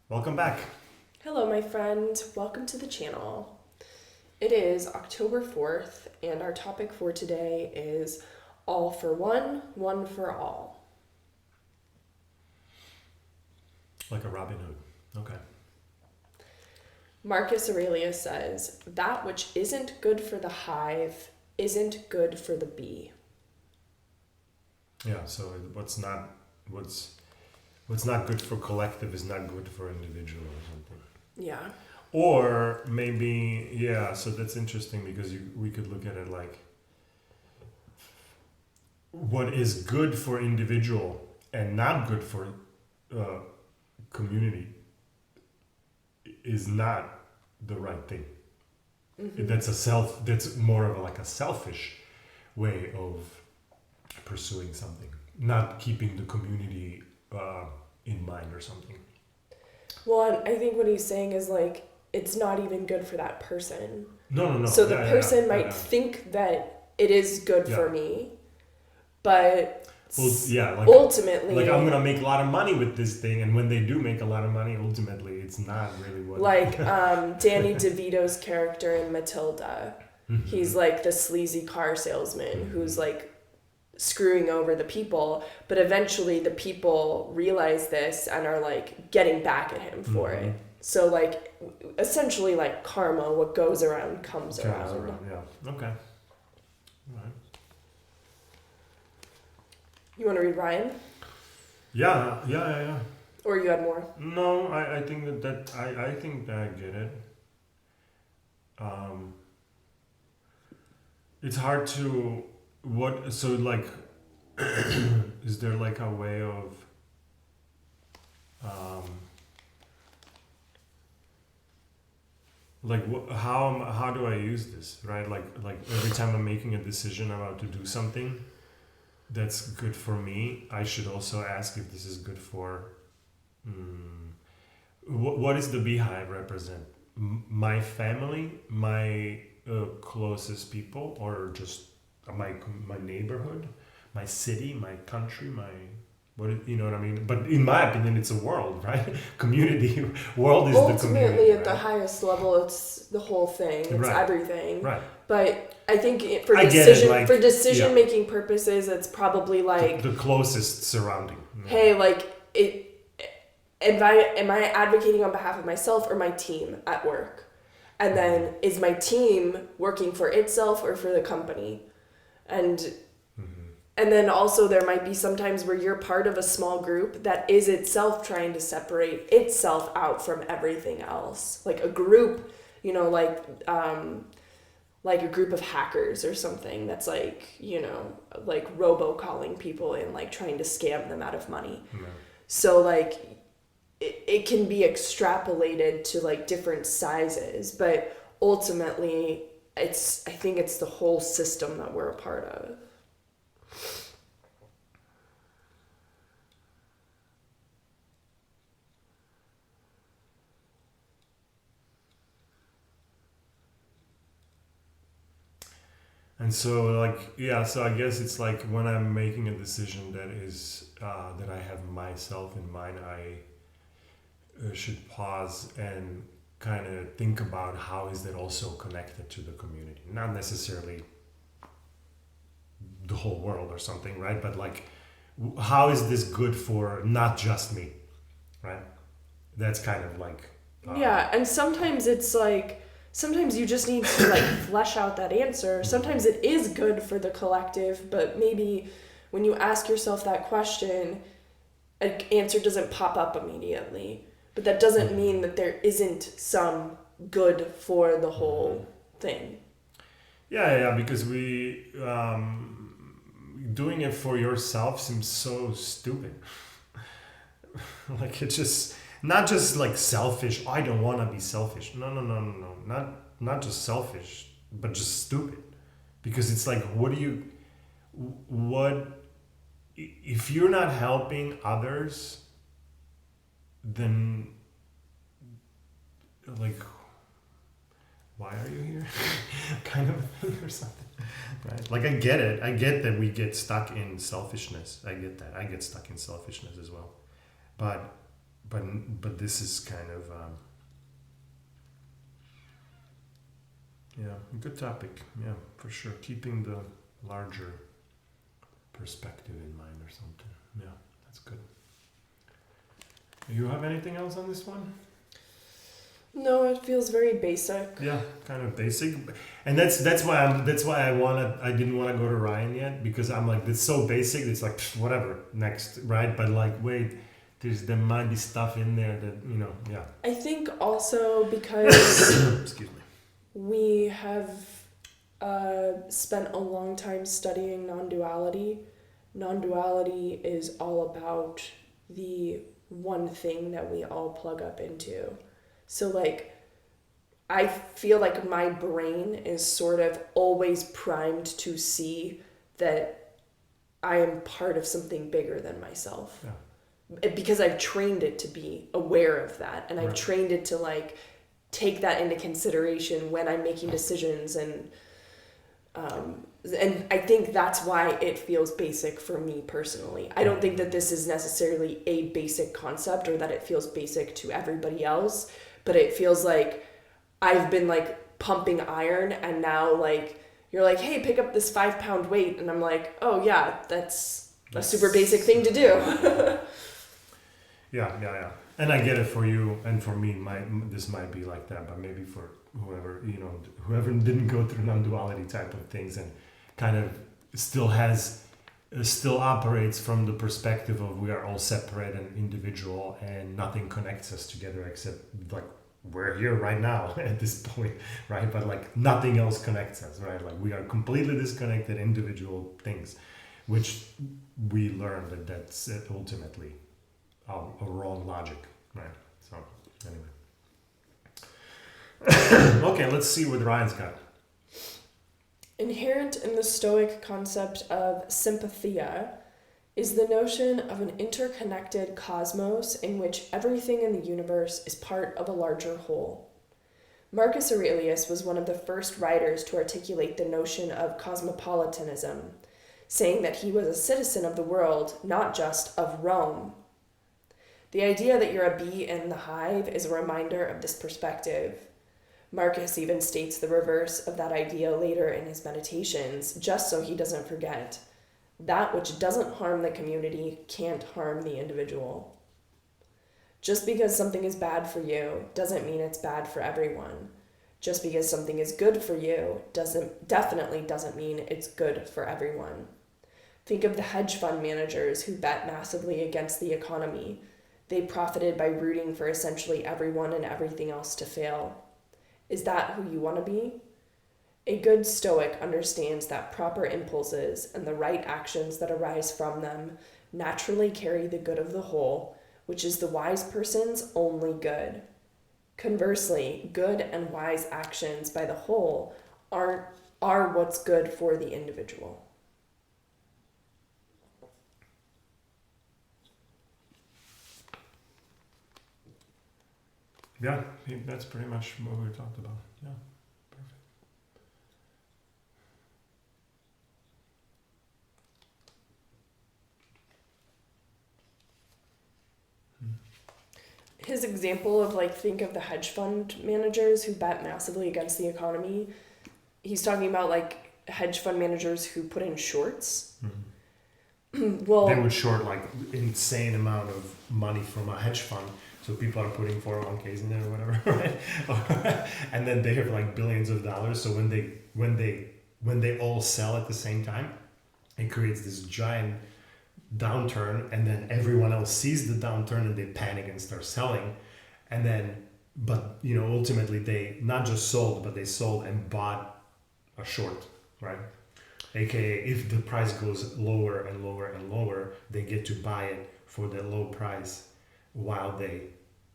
Welcome back. Hello, my friend. Welcome to the channel. It is October 4th, and our topic for today is all for one, one for all. Like a Robin Hood. Okay. Marcus Aurelius says, "That which isn't good for the hive isn't good for the bee." Yeah, so what's not good for collective is not good for individual or something. Yeah. Or maybe, yeah, so that's interesting because we could look at it like what is good for individual and not good for community is not the right thing. Mm-hmm. That's more of like a selfish way of pursuing something, not keeping the community in mind or something. Well, I think what he's saying is like, it's not even good for that person. No. So the person might think that it is good for me, but ultimately, like I'm gonna make a lot of money with this thing, and when they do make a lot of money, ultimately it's not really what. Like Danny DeVito's character in Matilda, he's like the sleazy car salesman who's like screwing over the people, but eventually the people realize this and are like getting back at him for it. So like essentially like karma, what goes around comes around. Yeah. Okay. All right. You want to read Ryan? Yeah. Or you had more? No, I think I think that I get it. It's hard to like is there like a way of how do I use this, right? Like every time I'm making a decision about to do something that's good for me, I should also ask if this is good for what does the beehive represent? My family, my closest people, or just my neighborhood, my city, my country, you know what I mean? But in my opinion, it's a world, right? Community, world is the community. Ultimately, at right? the highest level, it's the whole thing. It's everything. Right. But I think for decision making purposes, it's probably like the closest surrounding. Yeah. Hey, like am I advocating on behalf of myself or my team at work? And then is my team working for itself or for the company? And then also there might be sometimes where you're part of a small group that is itself trying to separate itself out from everything else. Like a group, like a group of hackers or something that's like, like robocalling people and like trying to scam them out of money. Yeah. So like it can be extrapolated to like different sizes, but ultimately I think it's the whole system that we're a part of. And so so I guess it's like when I'm making a decision that is that I have myself in mind, I should pause and kind of think about how is that also connected to the community, not necessarily the whole world or something, right? But like, how is this good for not just me, right? That's kind of like yeah, and sometimes it's like sometimes you just need to like flesh out that answer. Sometimes it is good for the collective, but maybe when you ask yourself that question, an answer doesn't pop up immediately. But that doesn't mean that there isn't some good for the whole thing. Yeah, because we doing it for yourself seems so stupid. Like it's just not just like selfish. I don't want to be selfish. No. Not just selfish, but just stupid. Because it's like, what if you're not helping others, then like, why are you here? Kind of thing or something, right? Like I get that we get stuck in selfishness. I get that. I get stuck in selfishness as well. But but this is kind of a good topic. Yeah, for sure. Keeping the larger perspective in mind or something. Yeah, that's good. You have anything else on this one? No, it feels very basic. Yeah, kind of basic, and that's why I didn't want to go to Ryan yet, because I'm like, it's so basic. It's like whatever, next, right? But like, wait, there might be stuff in there that yeah. I think also because Excuse me. we have spent a long time studying non-duality. Non-duality is all about the one thing that we all plug up into. So like, I feel like my brain is sort of always primed to see that I am part of something bigger than myself. Yeah. Because I've trained it to be aware of that, and I've Right. trained it to like take that into consideration when I'm making decisions, and I think that's why it feels basic for me personally. I don't think that this is necessarily a basic concept or that it feels basic to everybody else, but it feels like I've been like pumping iron, and now like you're like, hey, pick up this 5-pound weight, and I'm like, oh yeah, that's a super basic thing to do. Yeah. And I get it for you, and for me, this might be like that, but maybe for whoever didn't go through non-duality type of things and kind of still operates from the perspective of we are all separate and individual, and nothing connects us together except like we're here right now at this point, right? But like nothing else connects us, right? Like we are completely disconnected individual things, which we learned that's ultimately a wrong logic, right? So anyway. Okay, let's see what Ryan's got. Inherent in the Stoic concept of sympathia is the notion of an interconnected cosmos in which everything in the universe is part of a larger whole. Marcus Aurelius was one of the first writers to articulate the notion of cosmopolitanism, saying that he was a citizen of the world, not just of Rome. The idea that you're a bee in the hive is a reminder of this perspective. Marcus even states the reverse of that idea later in his meditations, just so he doesn't forget. That which doesn't harm the community can't harm the individual. Just because something is bad for you doesn't mean it's bad for everyone. Just because something is good for you definitely doesn't mean it's good for everyone. Think of the hedge fund managers who bet massively against the economy. They profited by rooting for essentially everyone and everything else to fail. Is that who you want to be? A good Stoic understands that proper impulses and the right actions that arise from them naturally carry the good of the whole, which is the wise person's only good. Conversely, good and wise actions by the whole are what's good for the individual. Yeah, that's pretty much what we talked about. Yeah, perfect. His example of like, think of the hedge fund managers who bet massively against the economy. He's talking about like hedge fund managers who put in shorts. Mm-hmm. Well, they would short like insane amount of money from a hedge fund. So people are putting 401ks in there or whatever, right? And then they have like billions of dollars. So when they all sell at the same time, it creates this giant downturn, and then everyone else sees the downturn and they panic and start selling. And then, but ultimately they not just sold, but they sold and bought a short, right? AKA if the price goes lower and lower and lower, they get to buy it for the low price while they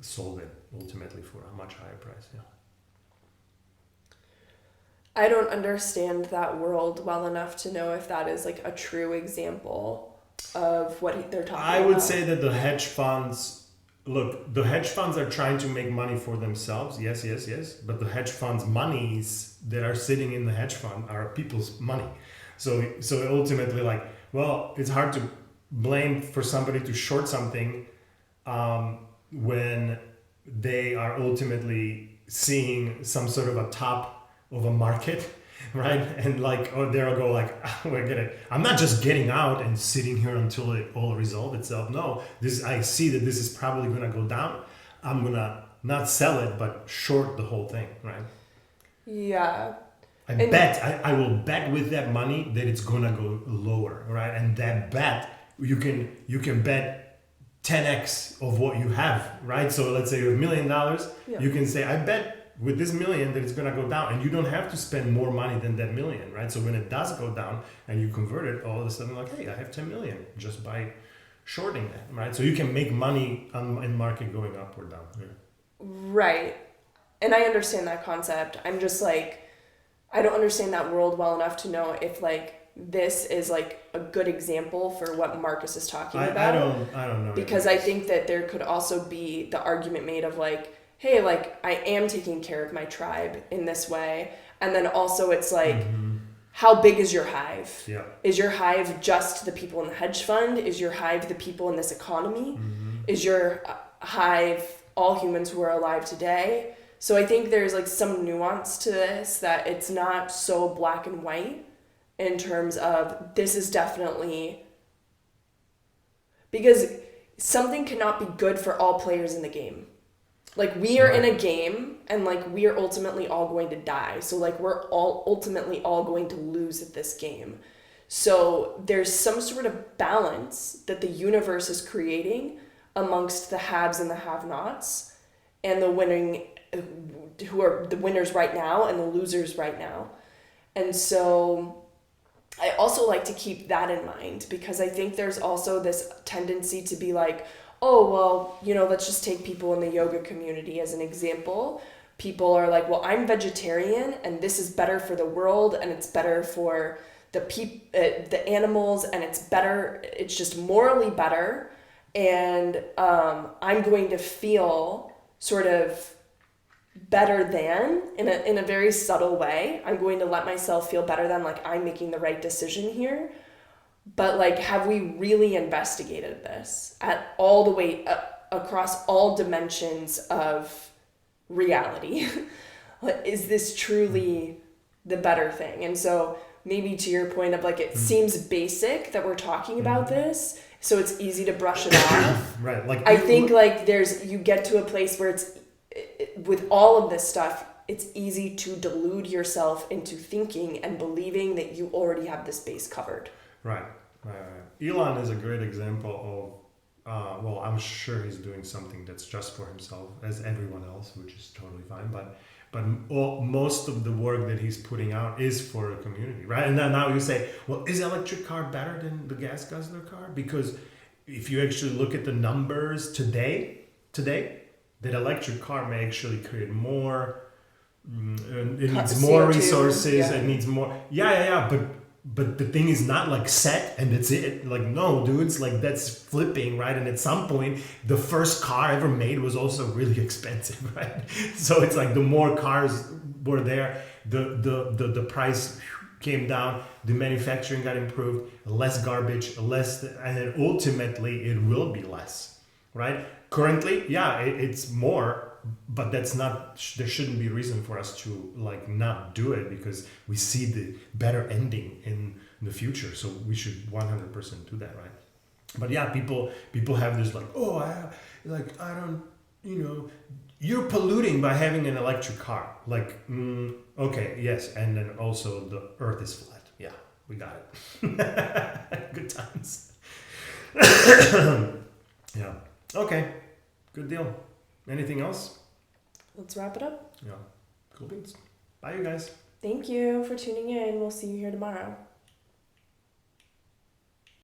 sold it ultimately for a much higher price. Yeah. I don't understand that world well enough to know if that is like a true example of what they're talking about. I would say that the hedge funds are trying to make money for themselves. Yes. But the hedge funds' monies that are sitting in the hedge fund are people's money. So ultimately, like, well, it's hard to blame for somebody to short something. when they are ultimately seeing some sort of a top of a market, right? And like, or they'll go like, I'm not just getting out and sitting here until it all resolves itself. No, I see that this is probably going to go down. I'm going to not sell it, but short the whole thing, right? Yeah. I will bet with that money that it's going to go lower, right? And that bet, you can bet 10x of what you have, right? So let's say you have $1 million, you can say, I bet with this million that it's going to go down, and you don't have to spend more money than that million, right? So when it does go down and you convert it, all of a sudden like, hey, I have 10 million just by shorting that, right? So you can make money in market going up or down. Yeah. Right. And I understand that concept. I'm just like, I don't understand that world well enough to know if like this is like a good example for what Marcus is talking about. I don't know. Because I think that there could also be the argument made of like, hey, like I am taking care of my tribe in this way. And then also it's like, how big is your hive? Yeah. Is your hive just the people in the hedge fund? Is your hive the people in this economy? Is your hive all humans who are alive today? So I think there's like some nuance to this, that it's not so black and white in terms of this is definitely, because something cannot be good for all players in the game. Like we are in a game and like we are ultimately all going to die. So like we're all ultimately all going to lose at this game. So there's some sort of balance that the universe is creating amongst the haves and the have-nots, and the winning, who are the winners right now and the losers right now. And so I also like to keep that in mind, because I think there's also this tendency to be like, oh, well, you know, let's just take people in the yoga community as an example. People are like, well, I'm vegetarian and this is better for the world and it's better for the animals, and it's just morally better. And I'm going to feel sort of better than in a very subtle way. I'm going to let myself feel better than, like, I'm making the right decision here. But like, have we really investigated this at all the way across all dimensions of reality? Is this truly the better thing? And so maybe to your point of like, it seems basic that we're talking about this, so it's easy to brush it off. Right. Like I think like you get to a place where it's, with all of this stuff, it's easy to delude yourself into thinking and believing that you already have this base covered. Right. Elon is a great example of, well, I'm sure he's doing something that's just for himself, as everyone else, which is totally fine. But most of the work that he's putting out is for a community, right? And then now you say, well, is electric car better than the gas guzzler car? Because if you actually look at the numbers today, that electric car may actually create more. It needs more CO2, resources. It needs more. Yeah. But the thing is not like set and that's it. Like, no, dudes, like that's flipping, right? And at some point, the first car ever made was also really expensive, right? So it's like the more cars were there, the price came down, the manufacturing got improved, less garbage, and then ultimately it will be less, right? Currently, yeah, it's more. But that's not, there shouldn't be reason for us to like not do it, because we see the better ending in the future. So we should 100% do that, right? But yeah, people have this like, oh, I don't, you're polluting by having an electric car. Like, okay, yes. And then also the earth is flat. Yeah, we got it. Good times. Yeah. Okay. Good deal. Anything else? Let's wrap it up. Yeah. Cool beans. Bye, you guys. Thank you for tuning in. We'll see you here tomorrow.